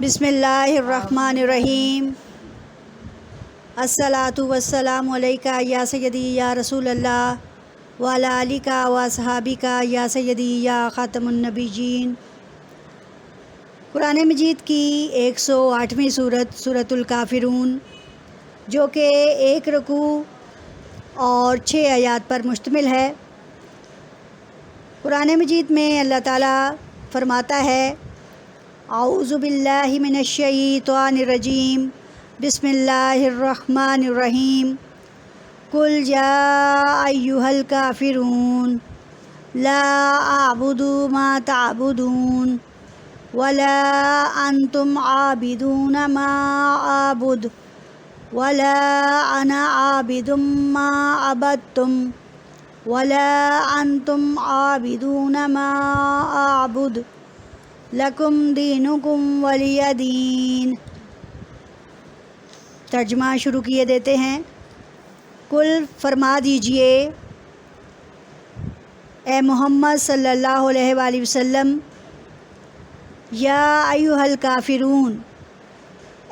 بسم اللہ الرحمن الرحیم۔ الصلاۃ والسلام علیکہ یا سیدی یا رسول اللہ وعلی آلک و اصحابک یا سیدی یا خاتم النبیین۔ قرآن مجید کی 108ویں سورۃ الکافرون، جو کہ 1 رکوع اور 6 آیات پر مشتمل ہے۔ قرآن مجید میں اللہ تعالیٰ فرماتا ہے: اعوذ باللہ من الشیطان الرجیم، بسم اللہ الرحمن الرحیم۔ قل یا ایھا الکافرون لا اعبد ما تعبدون ولا انتم عابدون ما اعبد ولا انا عابد ما عبدتم ولا انتم عابدون ما اعبد لکم دینکم ولی دین۔ ترجمہ شروع کیے دیتے ہیں۔ کل فرما دیجئے اے محمد صلی اللہ علیہ وآلہ وسلم، یا ایھا الکافرون،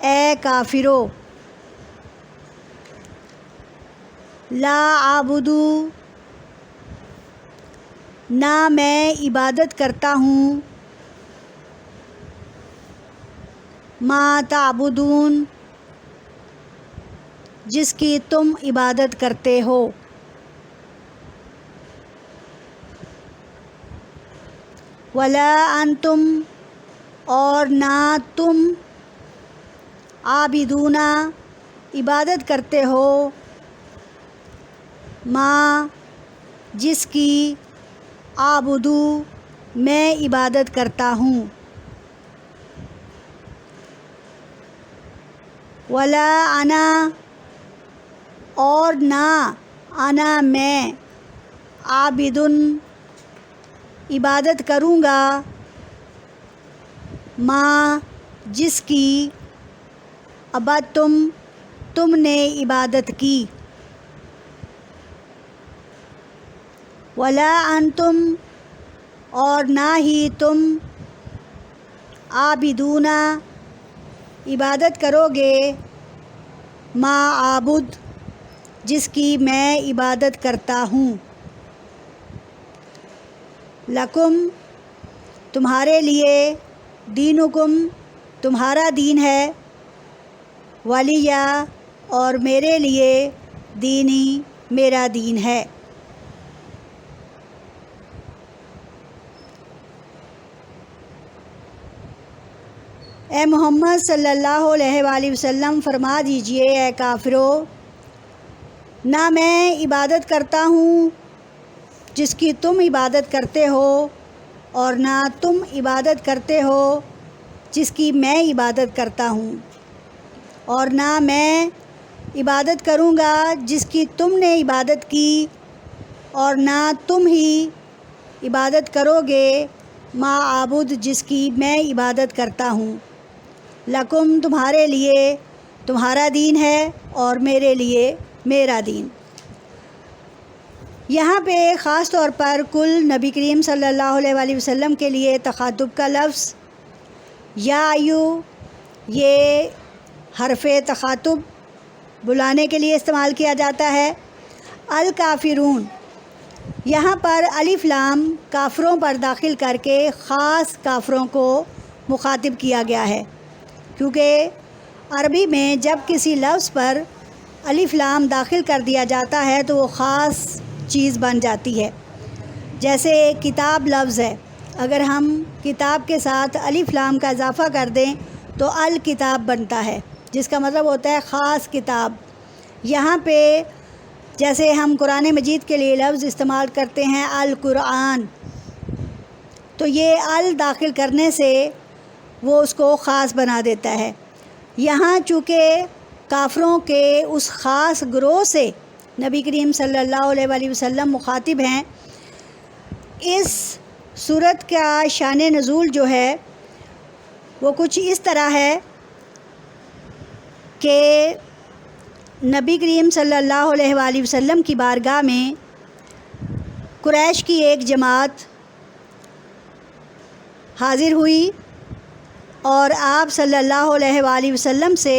اے کافرو، لا اعبدو، نہ میں عبادت کرتا ہوں، ما تعبدون، جس کی تم عبادت کرتے ہو، ولا انتم، اور نہ تم، عابدون، عبادت کرتے ہو، ما، جس کی، اعبدو، میں عبادت کرتا ہوں، ولا انا، اور نہ انا میں، عابدن، عبادت کروں گا، ما، جس کی، عبدتم، تم نے عبادت کی، ولا انتم، اور نہ ہی تم، عابدون، عبادت کرو گے، ما اعبد، جس کی میں عبادت کرتا ہوں، لکم، تمہارے لیے، دینکم، تمہارا دین ہے، ولیہ، اور میرے لیے، دینی، میرا دین ہے۔ اے محمد صلی اللہ علیہ وآلہ وسلم، فرما دیجئے اے کافرو، نہ میں عبادت کرتا ہوں جس کی تم عبادت کرتے ہو، اور نہ تم عبادت کرتے ہو جس کی میں عبادت کرتا ہوں، اور نہ میں عبادت کروں گا جس کی تم نے عبادت کی، اور نہ تم ہی عبادت کرو گے، ما اعبد، جس کی میں عبادت کرتا ہوں، لکم، تمہارے لیے، تمہارا دین ہے، اور میرے لیے، میرا دین۔ یہاں پہ خاص طور پر کل نبی کریم صلی اللہ علیہ وآلہ وسلم کے لیے تخاطب کا لفظ یا ایو، یہ حرف تخاطب بلانے کے لیے استعمال کیا جاتا ہے۔ الکافرون، یہاں پر الف لام کافروں پر داخل کر کے خاص کافروں کو مخاطب کیا گیا ہے، کیونکہ عربی میں جب کسی لفظ پر الف لام داخل کر دیا جاتا ہے تو وہ خاص چیز بن جاتی ہے۔ جیسے کتاب لفظ ہے، اگر ہم کتاب کے ساتھ الف لام کا اضافہ کر دیں تو الکتاب بنتا ہے، جس کا مطلب ہوتا ہے خاص کتاب۔ یہاں پہ جیسے ہم قرآن مجید کے لیے لفظ استعمال کرتے ہیں القرآن، تو یہ ال داخل کرنے سے وہ اس کو خاص بنا دیتا ہے۔ یہاں چونکہ کافروں کے اس خاص گروہ سے نبی کریم صلی اللہ علیہ وآلہ وسلم مخاطب ہیں، اس صورت کا شان نزول جو ہے وہ کچھ اس طرح ہے کہ نبی کریم صلی اللہ علیہ وآلہ وسلم کی بارگاہ میں قریش کی ایک جماعت حاضر ہوئی اور آپ صلی اللہ علیہ وآلہ وسلم سے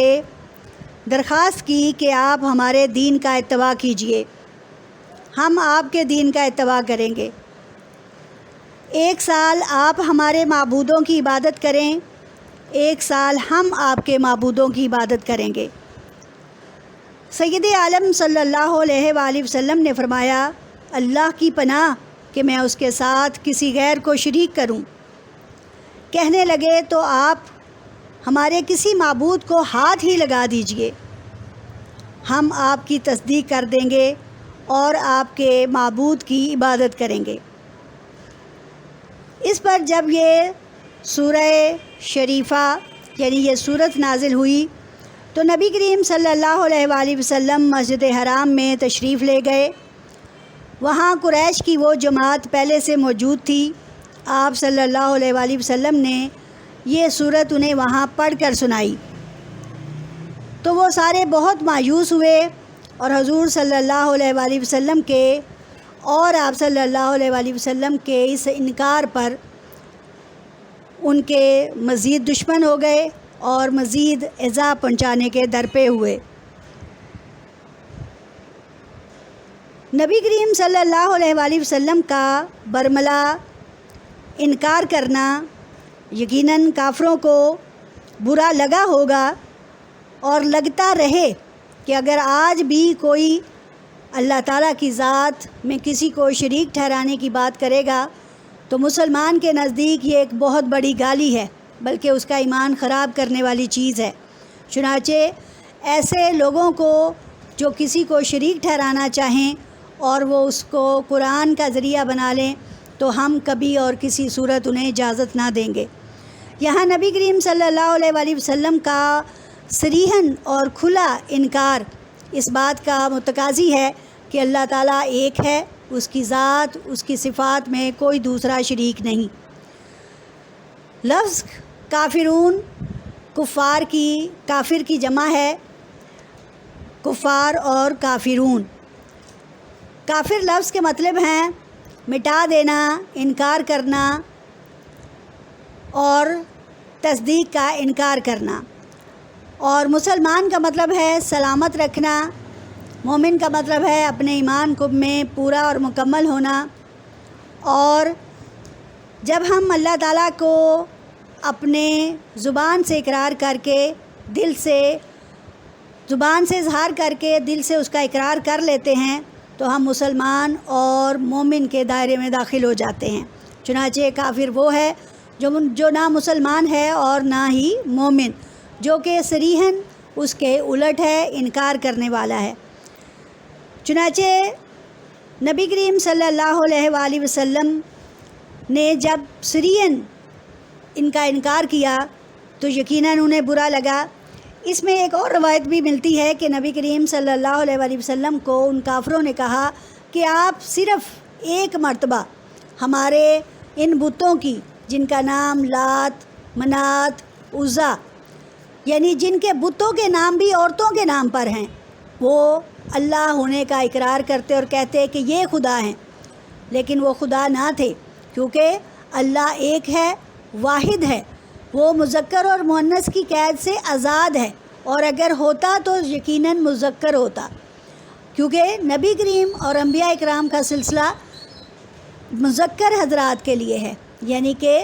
درخواست کی کہ آپ ہمارے دین کا اتباع کیجئے، ہم آپ کے دین کا اتباع کریں گے۔ 1 سال آپ ہمارے معبودوں کی عبادت کریں، 1 سال ہم آپ کے معبودوں کی عبادت کریں گے۔ سید عالم صلی اللہ علیہ وآلہ وسلم نے فرمایا، اللہ کی پناہ کہ میں اس کے ساتھ کسی غیر کو شریک کروں۔ کہنے لگے تو آپ ہمارے کسی معبود کو ہاتھ ہی لگا دیجئے، ہم آپ کی تصدیق کر دیں گے اور آپ کے معبود کی عبادت کریں گے۔ اس پر جب یہ سورہ شریفہ یعنی یہ صورت نازل ہوئی تو نبی کریم صلی اللہ علیہ وآلہ وسلم مسجد حرام میں تشریف لے گئے۔ وہاں قریش کی وہ جماعت پہلے سے موجود تھی۔ آپ صلی اللہ علیہ وآلہ وسلم نے یہ صورت انہیں وہاں پڑھ کر سنائی تو وہ سارے بہت مایوس ہوئے اور حضور صلی اللہ علیہ وآلہ وسلم کے اور آپ صلی اللہ علیہ وآلہ وسلم کے اس انکار پر ان کے مزید دشمن ہو گئے اور مزید ایذا پہنچانے کے درپے ہوئے۔ نبی کریم صلی اللہ علیہ وآلہ وسلم کا برملا انکار کرنا یقیناً کافروں کو برا لگا ہوگا اور لگتا رہے کہ اگر آج بھی کوئی اللہ تعالیٰ کی ذات میں کسی کو شریک ٹھہرانے کی بات کرے گا تو مسلمان کے نزدیک یہ ایک بہت بڑی گالی ہے، بلکہ اس کا ایمان خراب کرنے والی چیز ہے۔ چنانچہ ایسے لوگوں کو جو کسی کو شریک ٹھہرانا چاہیں اور وہ اس کو قرآن کا ذریعہ بنا لیں تو ہم کبھی اور کسی صورت انہیں اجازت نہ دیں گے۔ یہاں نبی کریم صلی اللہ علیہ وآلہ وسلم کا صریحاً اور کھلا انکار اس بات کا متقاضی ہے کہ اللہ تعالیٰ ایک ہے، اس کی ذات، اس کی صفات میں کوئی دوسرا شریک نہیں۔ لفظ کافرون کافر کی جمع ہے، کفار اور کافرون۔ کافر لفظ کے مطلب ہیں مٹا دینا، انکار کرنا اور تصدیق کا انکار کرنا، اور مسلمان کا مطلب ہے سلامت رکھنا، مومن کا مطلب ہے اپنے ایمان میں پورا اور مکمل ہونا۔ اور جب ہم اللہ تعالیٰ کو اپنے زبان سے اقرار کر کے زبان سے اظہار کر کے دل سے اس کا اقرار کر لیتے ہیں تو ہم مسلمان اور مومن کے دائرے میں داخل ہو جاتے ہیں۔ چنانچہ کافر وہ ہے جو نہ مسلمان ہے اور نہ ہی مومن، جو کہ صریحاً اس کے الٹ ہے، انکار کرنے والا ہے۔ چنانچہ نبی کریم صلی اللہ علیہ وآلہ وسلم نے جب صریحاً ان کا انکار کیا تو یقیناً انہیں برا لگا۔ اس میں ایک اور روایت بھی ملتی ہے کہ نبی کریم صلی اللہ علیہ وآلہ وسلم کو ان کافروں نے کہا کہ آپ صرف ایک مرتبہ ہمارے ان بتوں کی، جن کا نام لات، منات، عزا، یعنی جن کے بتوں کے نام بھی عورتوں کے نام پر ہیں، وہ اللہ ہونے کا اقرار کرتے اور کہتے کہ یہ خدا ہیں، لیکن وہ خدا نہ تھے، کیونکہ اللہ ایک ہے، واحد ہے، وہ مذکر اور مؤنث کی قید سے آزاد ہے، اور اگر ہوتا تو یقیناً مذکر ہوتا، کیونکہ نبی کریم اور انبیاء اکرام کا سلسلہ مذکر حضرات کے لیے ہے، یعنی کہ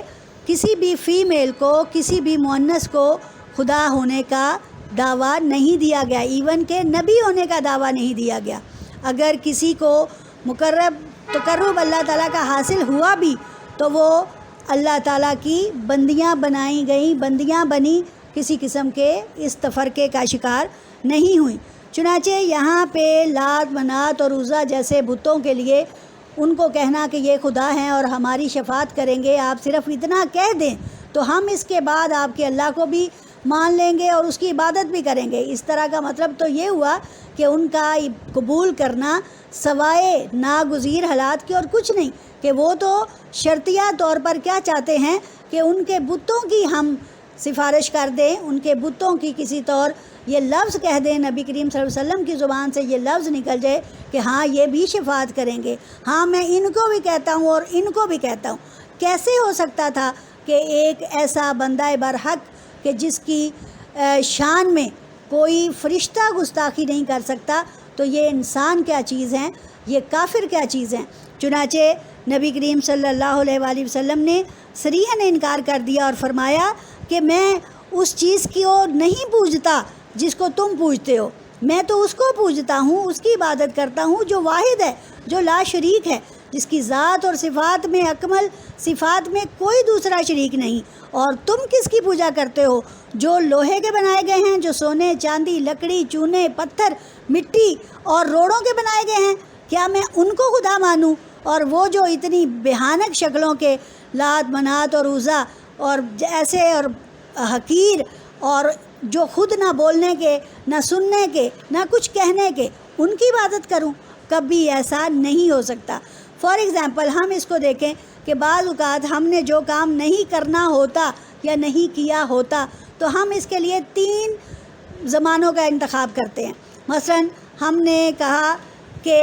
کسی بھی فیمیل کو، کسی بھی مؤنث کو خدا ہونے کا دعویٰ نہیں دیا گیا، ایون کہ نبی ہونے کا دعویٰ نہیں دیا گیا۔ اگر کسی کو تقرب اللہ تعالیٰ کا حاصل ہوا بھی تو وہ اللہ تعالیٰ کی بندیاں بندیاں بنی، کسی قسم کے اس تفرقے کا شکار نہیں ہوئیں۔ چنانچہ یہاں پہ لات، منات اور عزا جیسے بتوں کے لیے ان کو کہنا کہ یہ خدا ہیں اور ہماری شفاعت کریں گے، آپ صرف اتنا کہہ دیں تو ہم اس کے بعد آپ کے اللہ کو بھی مان لیں گے اور اس کی عبادت بھی کریں گے۔ اس طرح کا مطلب تو یہ ہوا کہ ان کا قبول کرنا سوائے ناگزیر حالات کے اور کچھ نہیں، کہ وہ تو شرطیہ طور پر کیا چاہتے ہیں کہ ان کے بتوں کی ہم سفارش کر دیں، ان کے بتوں کی کسی طور یہ لفظ کہہ دیں، نبی کریم صلی اللہ علیہ وسلم کی زبان سے یہ لفظ نکل جائے کہ ہاں یہ بھی شفاعت کریں گے، ہاں میں ان کو بھی کہتا ہوں اور ان کو بھی کہتا ہوں۔ کیسے ہو سکتا تھا کہ ایک ایسا بندہ برحق کہ جس کی شان میں کوئی فرشتہ گستاخی نہیں کر سکتا، تو یہ انسان کیا چیز ہیں، یہ کافر کیا چیز ہیں۔ چنانچہ نبی کریم صلی اللہ علیہ وآلہ وسلم نے صریحاً انکار کر دیا اور فرمایا کہ میں اس چیز کو نہیں پوجتا جس کو تم پوجتے ہو، میں تو اس کو پوجتا ہوں، اس کی عبادت کرتا ہوں جو واحد ہے، جو لا شریک ہے، جس کی ذات اور صفات میں اکمل صفات میں کوئی دوسرا شریک نہیں۔ اور تم کس کی پوجا کرتے ہو؟ جو لوہے کے بنائے گئے ہیں، جو سونے چاندی لکڑی چونے پتھر مٹی اور روڑوں کے بنائے گئے ہیں، کیا میں ان کو خدا مانوں؟ اور وہ جو اتنی بھیانک شکلوں کے لات منات اور عزا اور ایسے اور حقیر اور جو خود نہ بولنے کے نہ سننے کے نہ کچھ کہنے کے، ان کی عبادت کروں؟ کبھی ایسا نہیں ہو سکتا۔ فار ایگزامپل ہم اس کو دیکھیں کہ بعض اوقات ہم نے جو کام نہیں کرنا ہوتا یا نہیں کیا ہوتا تو ہم اس کے لیے 3 زمانوں کا انتخاب کرتے ہیں۔ مثلا ہم نے کہا کہ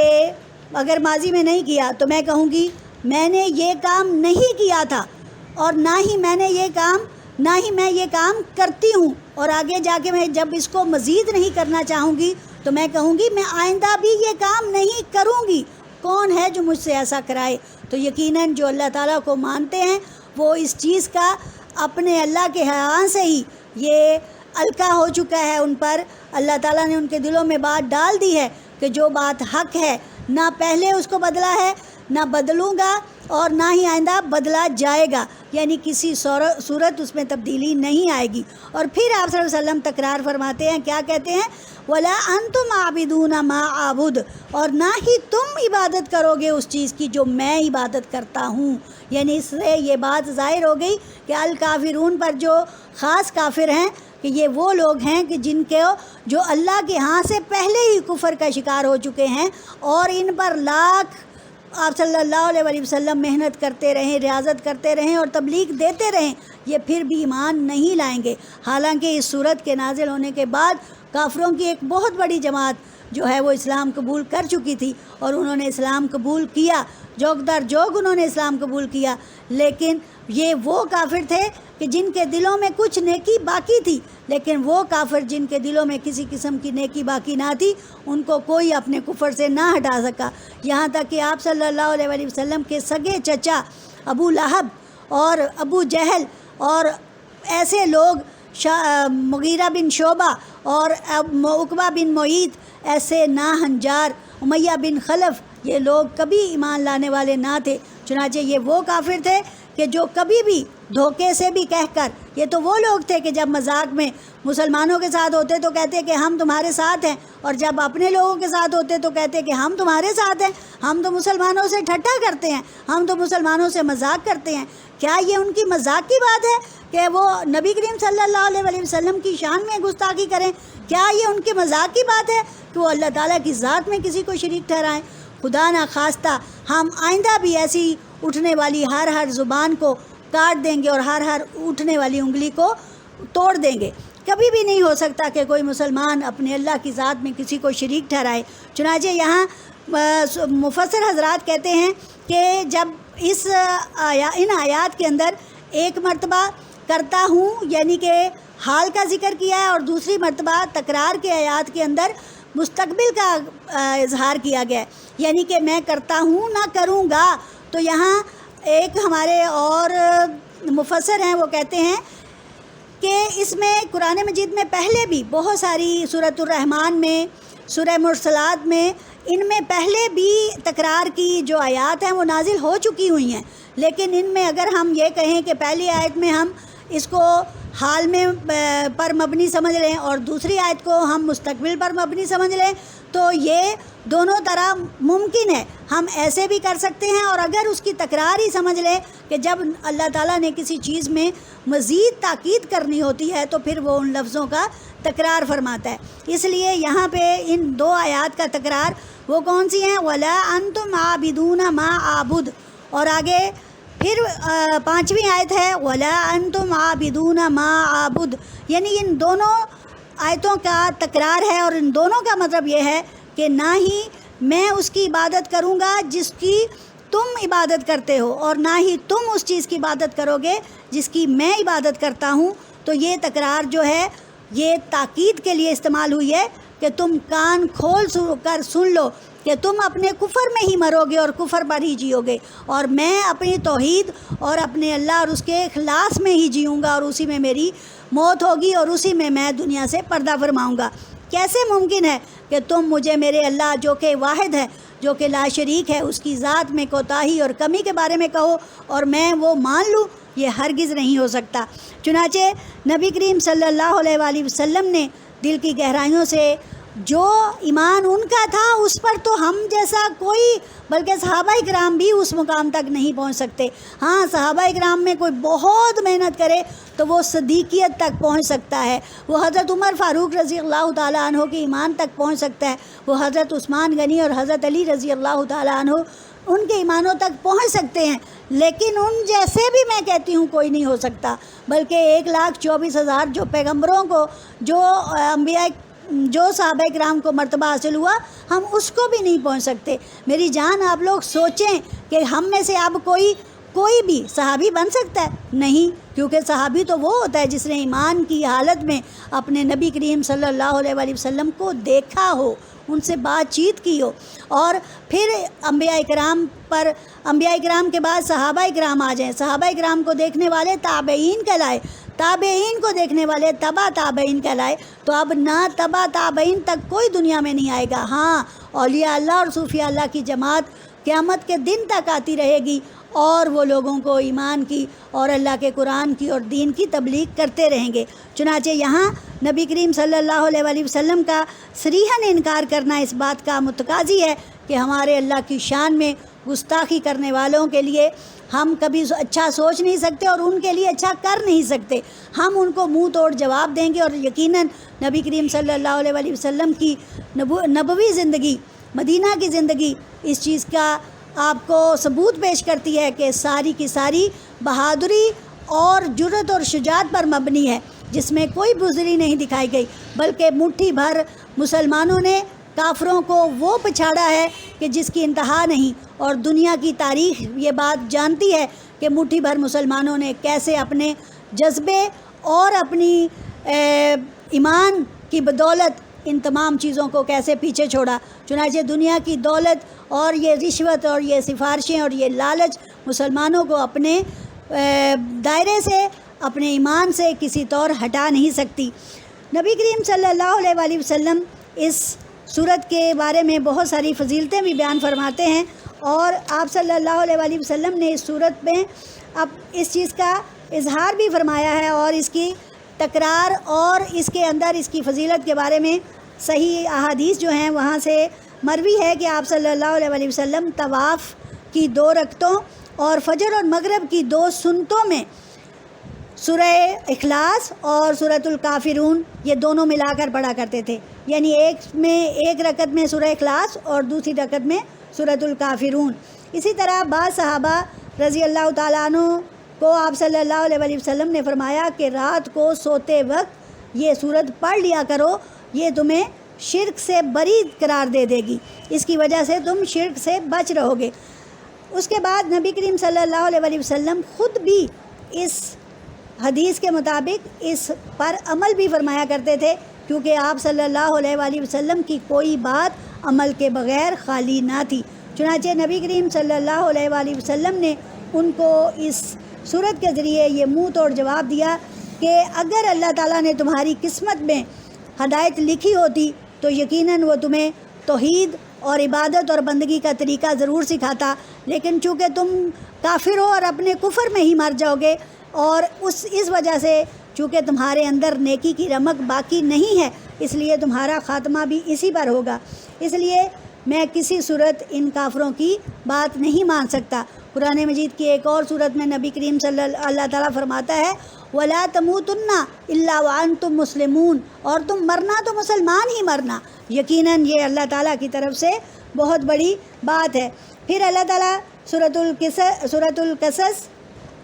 اگر ماضی میں نہیں کیا تو میں کہوں گی میں نے یہ کام نہیں کیا تھا، اور نہ ہی میں یہ کام کرتی ہوں، اور آگے جا کے میں جب اس کو مزید نہیں کرنا چاہوں گی تو میں کہوں گی میں آئندہ بھی یہ کام نہیں کروں گی۔ کون ہے جو مجھ سے ایسا کرائے؟ تو یقیناً جو اللہ تعالیٰ کو مانتے ہیں وہ اس چیز کا اپنے اللہ کے ہاں سے ہی یہ القا ہو چکا ہے ان پر، اللہ تعالیٰ نے ان کے دلوں میں بات ڈال دی ہے کہ جو بات حق ہے نہ پہلے اس کو بدلا ہے، نہ بدلوں گا، اور نہ ہی آئندہ بدلا جائے گا، یعنی کسی صورت اس میں تبدیلی نہیں آئے گی۔ اور پھر آپ صلی اللہ علیہ وسلم تکرار فرماتے ہیں، کیا کہتے ہیں؟ وَلَا أَنْتُمْ عَابِدُونَ مَا أَعْبُدُ، اور نہ ہی تم عبادت کرو گے اس چیز کی جو میں عبادت کرتا ہوں۔ یعنی اس سے یہ بات ظاہر ہو گئی کہ الکافرون پر جو خاص کافر ہیں کہ یہ وہ لوگ ہیں کہ جن کے جو اللہ کے ہاں سے پہلے ہی کفر کا شکار ہو چکے ہیں، اور ان پر لاکھ آپ صلی اللہ علیہ وآلہ وسلم محنت کرتے رہیں، ریاضت کرتے رہیں اور تبلیغ دیتے رہیں، یہ پھر بھی ایمان نہیں لائیں گے۔ حالانکہ اس صورت کے نازل ہونے کے بعد کافروں کی ایک بہت بڑی جماعت جو ہے وہ اسلام قبول کر چکی تھی، اور انہوں نے اسلام قبول کیا، جوگ در جوگ انہوں نے اسلام قبول کیا، لیکن یہ وہ کافر تھے کہ جن کے دلوں میں کچھ نیکی باقی تھی، لیکن وہ کافر جن کے دلوں میں کسی قسم کی نیکی باقی نہ تھی، ان کو کوئی اپنے کفر سے نہ ہٹا سکا۔ یہاں تک کہ آپ صلی اللہ علیہ وآلہ وسلم کے سگے چچا ابو لہب اور ابو جہل اور ایسے لوگ مغیرہ بن شعبہ اور عقبہ بن معیط، ایسے ناہنجار امیہ بن خلف، یہ لوگ کبھی ایمان لانے والے نہ تھے۔ چنانچہ یہ وہ کافر تھے کہ جو کبھی بھی دھوکے سے بھی کہہ کر، یہ تو وہ لوگ تھے کہ جب مذاق میں مسلمانوں کے ساتھ ہوتے تو کہتے کہ ہم تمہارے ساتھ ہیں، اور جب اپنے لوگوں کے ساتھ ہوتے تو کہتے کہ ہم تمہارے ساتھ ہیں، ہم تو مسلمانوں سے ٹھٹھا کرتے ہیں، ہم تو مسلمانوں سے مذاق کرتے ہیں۔ کیا یہ ان کی مذاق کی بات ہے کہ وہ نبی کریم صلی اللہ علیہ وآلہ وسلم کی شان میں گستاخی کریں؟ کیا یہ ان کے مذاق کی بات ہے کہ وہ اللہ تعالیٰ کی ذات میں کسی کو شریک ٹھہرائیں؟ خدا نہ خواستہ ہم آئندہ بھی ایسی اٹھنے والی ہر زبان کو کاٹ دیں گے اور ہر اٹھنے والی انگلی کو توڑ دیں گے۔ کبھی بھی نہیں ہو سکتا کہ کوئی مسلمان اپنے اللہ کی ذات میں کسی کو شریک ٹھہرائے۔ چنانچہ یہاں مفسر حضرات کہتے ہیں کہ جب ان آیات کے اندر ایک مرتبہ کرتا ہوں یعنی کہ حال کا ذکر کیا ہے، اور دوسری مرتبہ تکرار کے آیات کے اندر مستقبل کا اظہار کیا گیا ہے، یعنی کہ میں کرتا ہوں نہ کروں گا۔ تو یہاں ایک ہمارے اور مفسر ہیں، وہ کہتے ہیں کہ اس میں قرآن مجید میں پہلے بھی بہت ساری سورۃ الرحمن میں، سورہ مرسلات میں، ان میں پہلے بھی تکرار کی جو آیات ہیں وہ نازل ہو چکی ہوئی ہیں، لیکن ان میں اگر ہم یہ کہیں کہ پہلی آیت میں ہم اس کو حال میں پر مبنی سمجھ لیں اور دوسری آیت کو ہم مستقبل پر مبنی سمجھ لیں، تو یہ دونوں طرح ممکن ہے، ہم ایسے بھی کر سکتے ہیں، اور اگر اس کی تکرار ہی سمجھ لیں کہ جب اللہ تعالیٰ نے کسی چیز میں مزید تاکید کرنی ہوتی ہے تو پھر وہ ان لفظوں کا تکرار فرماتا ہے۔ اس لیے یہاں پہ ان 2 آیات کا تکرار وہ کون سی ہیں؟ وَلَا أَنْتُمْ عَابِدُونَ مَا أَعْبُدُ، اور آگے پھر 5ویں آیت ہے وَلَا أَنْتُمْ عَابِدُونَ مَا أَعْبُدُ، یعنی ان دونوں آیتوں کا تکرار ہے، اور ان دونوں کا مطلب یہ ہے کہ نہ ہی میں اس کی عبادت کروں گا جس کی تم عبادت کرتے ہو، اور نہ ہی تم اس چیز کی عبادت کرو گے جس کی میں عبادت کرتا ہوں، تو یہ تکرار جو ہے یہ تاکید کے لیے استعمال ہوئی ہے کہ تم کان کھول کر سن لو کہ تم اپنے کفر میں ہی مرو گے اور کفر پر ہی جیو گے، اور میں اپنی توحید اور اپنے اللہ اور اس کے اخلاص میں ہی جیوں گا، اور اسی میں میری موت ہوگی اور اسی میں دنیا سے پردہ فرماؤں گا۔ کیسے ممکن ہے کہ تم مجھے میرے اللہ جو کہ واحد ہے، جو کہ لا شریک ہے، اس کی ذات میں کوتاہی اور کمی کے بارے میں کہو اور میں وہ مان لوں؟ یہ ہرگز نہیں ہو سکتا۔ چنانچہ نبی کریم صلی اللہ علیہ وآلہ وسلم نے دل کی گہرائیوں سے جو ایمان ان کا تھا اس پر تو ہم جیسا کوئی، بلکہ صحابہ اکرام بھی اس مقام تک نہیں پہنچ سکتے۔ ہاں، صحابہ اکرام میں کوئی بہت محنت کرے تو وہ صدیقیت تک پہنچ سکتا ہے، وہ حضرت عمر فاروق رضی اللہ تعالیٰ عنہ کے ایمان تک پہنچ سکتا ہے، وہ حضرت عثمان غنی اور حضرت علی رضی اللہ تعالیٰ عنہ ان کے ایمانوں تک پہنچ سکتے ہیں، لیکن ان جیسے بھی میں کہتی ہوں کوئی نہیں ہو سکتا۔ بلکہ 1,24,000 جو پیغمبروں کو، جو انبیاء، جو صحابہ کرام کو مرتبہ حاصل ہوا، ہم اس کو بھی نہیں پہنچ سکتے۔ میری جان، آپ لوگ سوچیں کہ ہم میں سے اب کوئی بھی صحابی بن سکتا ہے؟ نہیں، کیونکہ صحابی تو وہ ہوتا ہے جس نے ایمان کی حالت میں اپنے نبی کریم صلی اللہ علیہ وآلہ وسلم کو دیکھا ہو، ان سے بات چیت کی ہو، اور پھر انبیاء اکرام کے بعد صحابہ اکرام آ جائیں، صحابہ اکرام کو دیکھنے والے تابعین کہلائے، تابعین کو دیکھنے والے تبع تابعین کہلائے۔ تو اب نہ تبع تابعین تک کوئی دنیا میں نہیں آئے گا۔ ہاں، اولیاء اللہ اور صوفیاء اللہ کی جماعت قیامت کے دن تک آتی رہے گی، اور وہ لوگوں کو ایمان کی اور اللہ کے قرآن کی اور دین کی تبلیغ کرتے رہیں گے۔ چنانچہ یہاں نبی کریم صلی اللہ علیہ وآلہ وسلم کا صریحاً انکار کرنا اس بات کا متقاضی ہے کہ ہمارے اللہ کی شان میں گستاخی کرنے والوں کے لیے ہم کبھی اچھا سوچ نہیں سکتے اور ان کے لیے اچھا کر نہیں سکتے۔ ہم ان کو منہ توڑ جواب دیں گے، اور یقیناً نبی کریم صلی اللہ علیہ وآلہ وسلم کی نبوی زندگی، مدینہ کی زندگی اس چیز کا آپ کو ثبوت پیش کرتی ہے کہ ساری کی ساری بہادری اور جرأت اور شجاعت پر مبنی ہے، جس میں کوئی بزدلی نہیں دکھائی گئی، بلکہ مٹھی بھر مسلمانوں نے کافروں کو وہ پچھاڑا ہے کہ جس کی انتہا نہیں، اور دنیا کی تاریخ یہ بات جانتی ہے کہ مٹھی بھر مسلمانوں نے کیسے اپنے جذبے اور اپنی ایمان کی بدولت ان تمام چیزوں کو کیسے پیچھے چھوڑا۔ چنانچہ دنیا کی دولت اور یہ رشوت اور یہ سفارشیں اور یہ لالچ مسلمانوں کو اپنے دائرے سے، اپنے ایمان سے کسی طور ہٹا نہیں سکتی۔ نبی کریم صلی اللہ علیہ وآلہ وسلم اس صورت کے بارے میں بہت ساری فضیلتیں بھی بیان فرماتے ہیں، اور آپ صلی اللہ علیہ وآلہ وسلم نے اس صورت میں اب اس چیز کا اظہار بھی فرمایا ہے، اور اس کی تکرار اور اس کے اندر اس کی فضیلت کے بارے میں صحیح احادیث جو ہیں وہاں سے مروی ہے کہ آپ صلی اللہ علیہ وآلہ وسلم طواف کی 2 رکعتوں اور فجر اور مغرب کی 2 سنتوں میں سورہ اخلاص اور سورۃ الکافرون یہ دونوں ملا کر پڑھا کرتے تھے، یعنی ایک رکعت میں سورہ اخلاص اور دوسری رکعت میں سورۃ الکافرون۔ اسی طرح بعض صحابہ رضی اللہ تعالیٰ عنہ کو آپ صلی اللہ علیہ وآلہ وسلم نے فرمایا کہ رات کو سوتے وقت یہ سورت پڑھ لیا کرو، یہ تمہیں شرک سے بری قرار دے گی، اس کی وجہ سے تم شرک سے بچ رہو گے۔ اس کے بعد نبی کریم صلی اللہ علیہ وآلہ وسلم خود بھی اس حدیث کے مطابق اس پر عمل بھی فرمایا کرتے تھے، کیونکہ آپ صلی اللہ علیہ وآلہ وسلم کی کوئی بات عمل کے بغیر خالی نہ تھی۔ چنانچہ نبی کریم صلی اللہ علیہ وآلہ وسلم نے ان کو اس صورت کے ذریعے یہ منہ توڑ جواب دیا کہ اگر اللہ تعالیٰ نے تمہاری قسمت میں ہدایت لکھی ہوتی تو یقیناً وہ تمہیں توحید اور عبادت اور بندگی کا طریقہ ضرور سکھاتا، لیکن چونکہ تم کافر ہو اور اپنے کفر میں ہی مر جاؤ گے، اور اس وجہ سے چونکہ تمہارے اندر نیکی کی رمق باقی نہیں ہے، اس لیے تمہارا خاتمہ بھی اسی پر ہوگا۔ اس لیے میں کسی صورت ان کافروں کی بات نہیں مان سکتا۔ قرآن مجید کی ایک اور صورت میں نبی کریم صلی اللہ تعالیٰ فرماتا ہے وَلَا تَمُوتُنَّ إِلَّا وَأَنْتُمْ مُسْلِمُونَ، اور تم مرنا تو مسلمان ہی مرنا۔ یقیناً یہ اللہ تعالیٰ کی طرف سے بہت بڑی بات ہے۔ پھر اللہ تعالیٰ سورۃ القصص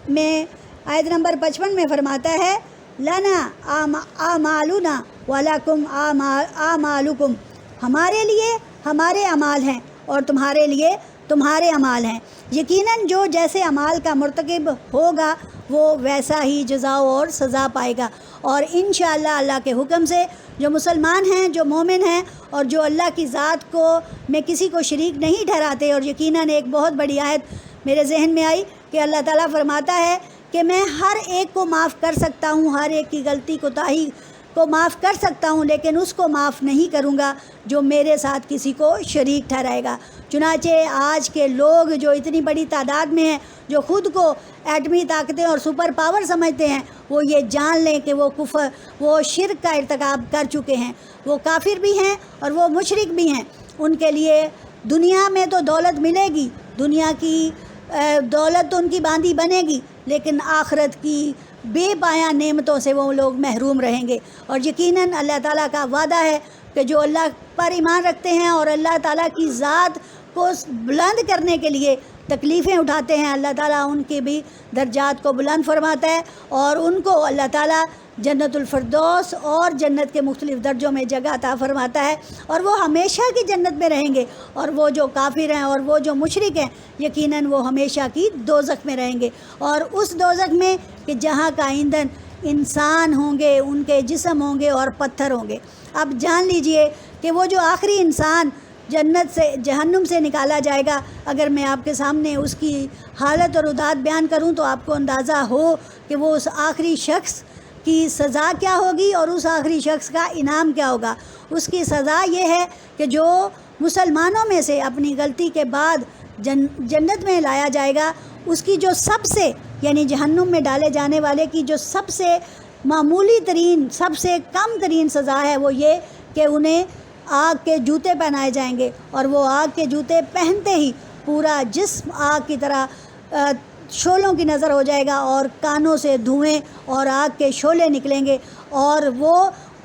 میں آیت نمبر 55 میں فرماتا ہے لَنَا أَعْمَالُنَا وَلَكُمْ أَعْمَالُكُمْ، ہمارے لیے ہمارے اعمال ہیں اور تمہارے لیے تمہارے اعمال ہیں، یقیناً جو جیسے اعمال کا مرتکب ہوگا وہ ویسا ہی جزا اور سزا پائے گا۔ اور انشاءاللہ اللہ کے حکم سے جو مسلمان ہیں، جو مومن ہیں، اور جو اللہ کی ذات کو میں کسی کو شریک نہیں ٹھہراتے، اور یقیناً ایک بہت بڑی آیت میرے ذہن میں آئی کہ اللہ تعالیٰ فرماتا ہے کہ میں ہر ایک کو معاف کر سکتا ہوں، ہر ایک کی غلطی کوتاہی کو معاف کر سکتا ہوں، لیکن اس کو معاف نہیں کروں گا جو میرے ساتھ کسی کو شریک ٹھہرائے گا۔ چنانچہ آج کے لوگ جو اتنی بڑی تعداد میں ہیں، جو خود کو ایٹمی طاقتیں اور سپر پاور سمجھتے ہیں، وہ یہ جان لیں کہ وہ شرک کا ارتکاب کر چکے ہیں، وہ کافر بھی ہیں اور وہ مشرک بھی ہیں۔ ان کے لیے دنیا میں تو دولت ملے گی، دنیا کی دولت تو ان کی باندھی بنے گی، لیکن آخرت کی بے پایہ نعمتوں سے وہ لوگ محروم رہیں گے۔ اور یقیناً اللہ تعالیٰ کا وعدہ ہے کہ جو اللہ پر ایمان رکھتے ہیں اور اللہ تعالیٰ کی ذات کو بلند کرنے کے لیے تکلیفیں اٹھاتے ہیں، اللہ تعالیٰ ان کے بھی درجات کو بلند فرماتا ہے، اور ان کو اللہ تعالیٰ جنت الفردوس اور جنت کے مختلف درجوں میں جگہ عطا فرماتا ہے، اور وہ ہمیشہ کی جنت میں رہیں گے۔ اور وہ جو کافر ہیں اور وہ جو مشرک ہیں، یقیناً وہ ہمیشہ کی دوزخ میں رہیں گے، اور اس دوزخ میں کہ جہاں کا ایندھن انسان ہوں گے، ان کے جسم ہوں گے اور پتھر ہوں گے۔ اب جان لیجئے کہ وہ جو آخری انسان جنت سے جہنم سے نکالا جائے گا، اگر میں آپ کے سامنے اس کی حالت اور ادات بیان کروں تو آپ کو اندازہ ہو کہ وہ اس آخری شخص کی سزا کیا ہوگی اور اس آخری شخص کا انعام کیا ہوگا۔ اس کی سزا یہ ہے کہ جو مسلمانوں میں سے اپنی غلطی کے بعد جنت میں لایا جائے گا، اس کی جو سب سے یعنی جہنم میں ڈالے جانے والے کی جو سب سے معمولی ترین، سب سے کم ترین سزا ہے وہ یہ کہ انہیں آگ کے جوتے پہنائے جائیں گے، اور وہ آگ کے جوتے پہنتے ہی پورا جسم آگ کی طرح شعلوں کی نظر ہو جائے گا، اور کانوں سے دھوئیں اور آگ کے شعلے نکلیں گے، اور وہ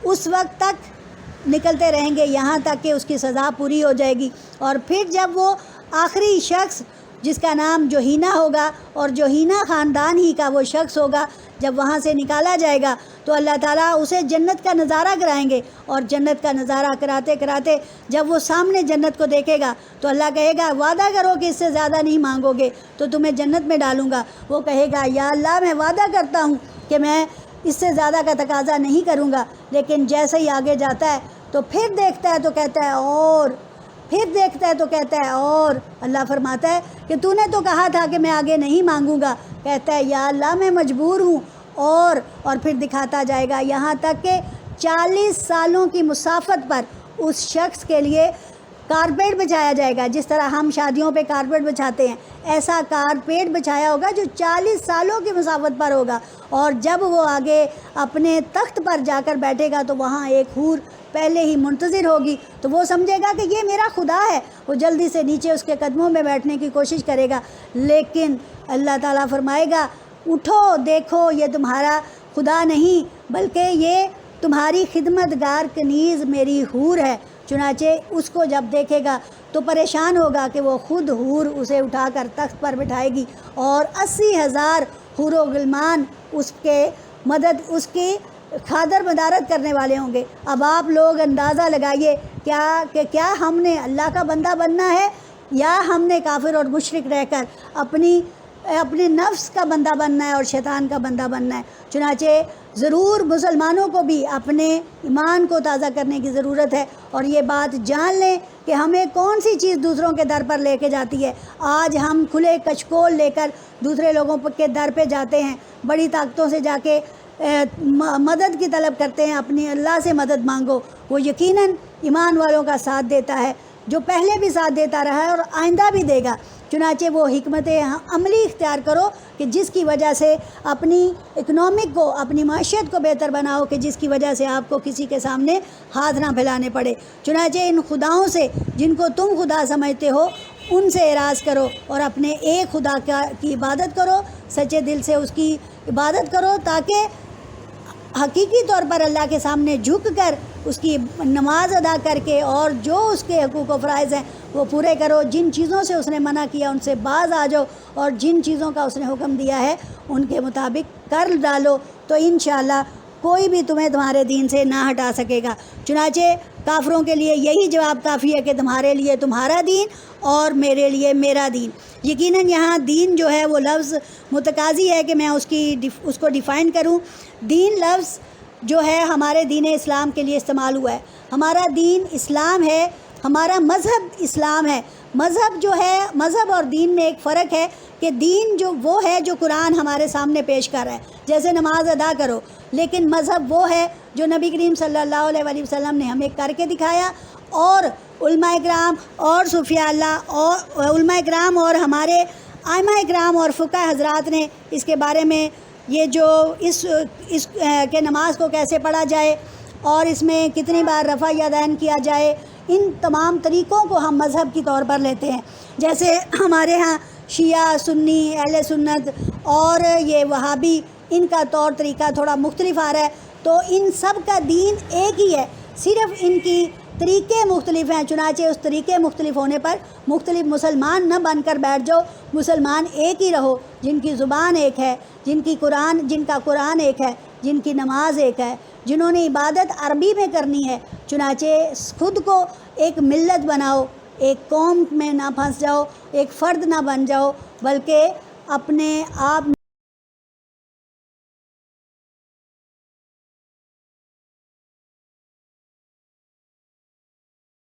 اس وقت تک نکلتے رہیں گے یہاں تک کہ اس کی سزا پوری ہو جائے گی۔ اور پھر جب وہ آخری شخص جس کا نام جوہینہ ہوگا اور جوہینہ خاندان ہی کا وہ شخص ہوگا، جب وہاں سے نکالا جائے گا تو اللہ تعالیٰ اسے جنت کا نظارہ کرائیں گے، اور جنت کا نظارہ کراتے کراتے جب وہ سامنے جنت کو دیکھے گا تو اللہ کہے گا وعدہ کرو کہ اس سے زیادہ نہیں مانگو گے تو تمہیں جنت میں ڈالوں گا۔ وہ کہے گا یا اللہ میں وعدہ کرتا ہوں کہ میں اس سے زیادہ کا تقاضا نہیں کروں گا، لیکن جیسے ہی آگے جاتا ہے تو پھر دیکھتا ہے تو کہتا ہے اور، پھر دیکھتا ہے تو کہتا ہے اور۔ اللہ فرماتا ہے کہ تو نے تو کہا تھا کہ میں آگے نہیں مانگوں گا، کہتا ہے یا اللہ میں مجبور ہوں، اور پھر دکھاتا جائے گا یہاں تک کہ 40 سالوں کی مسافت پر اس شخص کے لیے کارپیٹ بچھایا جائے گا۔ جس طرح ہم شادیوں پہ کارپیٹ بچھاتے ہیں، ایسا کارپیٹ بچھایا ہوگا جو 40 سالوں کی مسافت پر ہوگا، اور جب وہ آگے اپنے تخت پر جا کر بیٹھے گا تو وہاں ایک حور پہلے ہی منتظر ہوگی، تو وہ سمجھے گا کہ یہ میرا خدا ہے، وہ جلدی سے نیچے اس کے قدموں میں بیٹھنے کی کوشش کرے گا، لیکن اللہ تعالیٰ فرمائے گا اٹھو دیکھو یہ تمہارا خدا نہیں بلکہ یہ تمہاری خدمت گار کنیز میری حور ہے۔ چنانچہ اس کو جب دیکھے گا تو پریشان ہوگا کہ وہ خود حور اسے اٹھا کر تخت پر بٹھائے گی، اور 80,000 حور و غلمان اس کی خادر مدارت کرنے والے ہوں گے۔ اب آپ لوگ اندازہ لگائیے کیا ہم نے اللہ کا بندہ بننا ہے، یا ہم نے کافر اور مشرک رہ کر اپنے نفس کا بندہ بننا ہے اور شیطان کا بندہ بننا ہے۔ چنانچہ ضرور مسلمانوں کو بھی اپنے ایمان کو تازہ کرنے کی ضرورت ہے، اور یہ بات جان لیں کہ ہمیں کون سی چیز دوسروں کے در پر لے کے جاتی ہے۔ آج ہم کھلے کچکول لے کر دوسرے لوگوں کے در پہ جاتے ہیں، بڑی طاقتوں سے جا کے مدد کی طلب کرتے ہیں، اپنی اللہ سے مدد مانگو، وہ یقیناً ایمان والوں کا ساتھ دیتا ہے، جو پہلے بھی ساتھ دیتا رہا ہے اور آئندہ بھی دے گا۔ چنانچہ وہ حکمت عملی اختیار کرو کہ جس کی وجہ سے اپنی اکنامک کو، اپنی معیشت کو بہتر بناؤ، کہ جس کی وجہ سے آپ کو کسی کے سامنے ہاتھ نہ پھیلانے پڑے۔ چنانچہ ان خداؤں سے جن کو تم خدا سمجھتے ہو ان سے اعراض کرو، اور اپنے ایک خدا کی عبادت کرو، سچے دل سے اس کی عبادت کرو، تاکہ حقیقی طور پر اللہ کے سامنے جھک کر اس کی نماز ادا کر کے اور جو اس کے حقوق و فرائض ہیں وہ پورے کرو۔ جن چیزوں سے اس نے منع کیا ان سے باز آ جاؤ، اور جن چیزوں کا اس نے حکم دیا ہے ان کے مطابق کر ڈالو، تو انشاءاللہ کوئی بھی تمہیں تمہارے دین سے نہ ہٹا سکے گا۔ چنانچہ کافروں کے لیے یہی جواب کافی ہے کہ تمہارے لیے تمہارا دین اور میرے لیے میرا دین۔ یقیناً یہاں دین جو ہے وہ لفظ متقاضی ہے کہ میں اس کو ڈیفائن کروں۔ دین لفظ جو ہے ہمارے دین اسلام کے لیے استعمال ہوا ہے۔ ہمارا دین اسلام ہے، ہمارا مذہب اسلام ہے۔ مذہب جو ہے، مذہب اور دین میں ایک فرق ہے کہ دین جو وہ ہے جو قرآن ہمارے سامنے پیش کر رہا ہے، جیسے نماز ادا کرو، لیکن مذہب وہ ہے جو نبی کریم صلی اللہ علیہ وآلہ وسلم نے ہمیں کر کے دکھایا، اور علماء اکرام اور صوفیاء اللہ اور علماء اکرام اور ہمارے ائمہ اکرام اور فقہ حضرات نے اس کے بارے میں یہ جو اس کہ نماز کو کیسے پڑھا جائے اور اس میں کتنی بار رفع یدین کیا جائے، ان تمام طریقوں کو ہم مذہب کی طور پر لیتے ہیں۔ جیسے ہمارے ہاں شیعہ، سنی، اہل سنت اور یہ وہابی، ان کا طور طریقہ تھوڑا مختلف آ رہا ہے، تو ان سب کا دین ایک ہی ہے، صرف ان کی طریقے مختلف ہیں۔ چنانچہ اس طریقے مختلف ہونے پر مختلف مسلمان نہ بن کر بیٹھ جاؤ، مسلمان ایک ہی رہو، جن کی زبان ایک ہے، جن کا قرآن ایک ہے، جن کی نماز ایک ہے، جنہوں نے عبادت عربی میں کرنی ہے۔ چنانچہ خود کو ایک ملت بناؤ، ایک قوم میں نہ پھنس جاؤ، ایک فرد نہ بن جاؤ، بلکہ اپنے آپ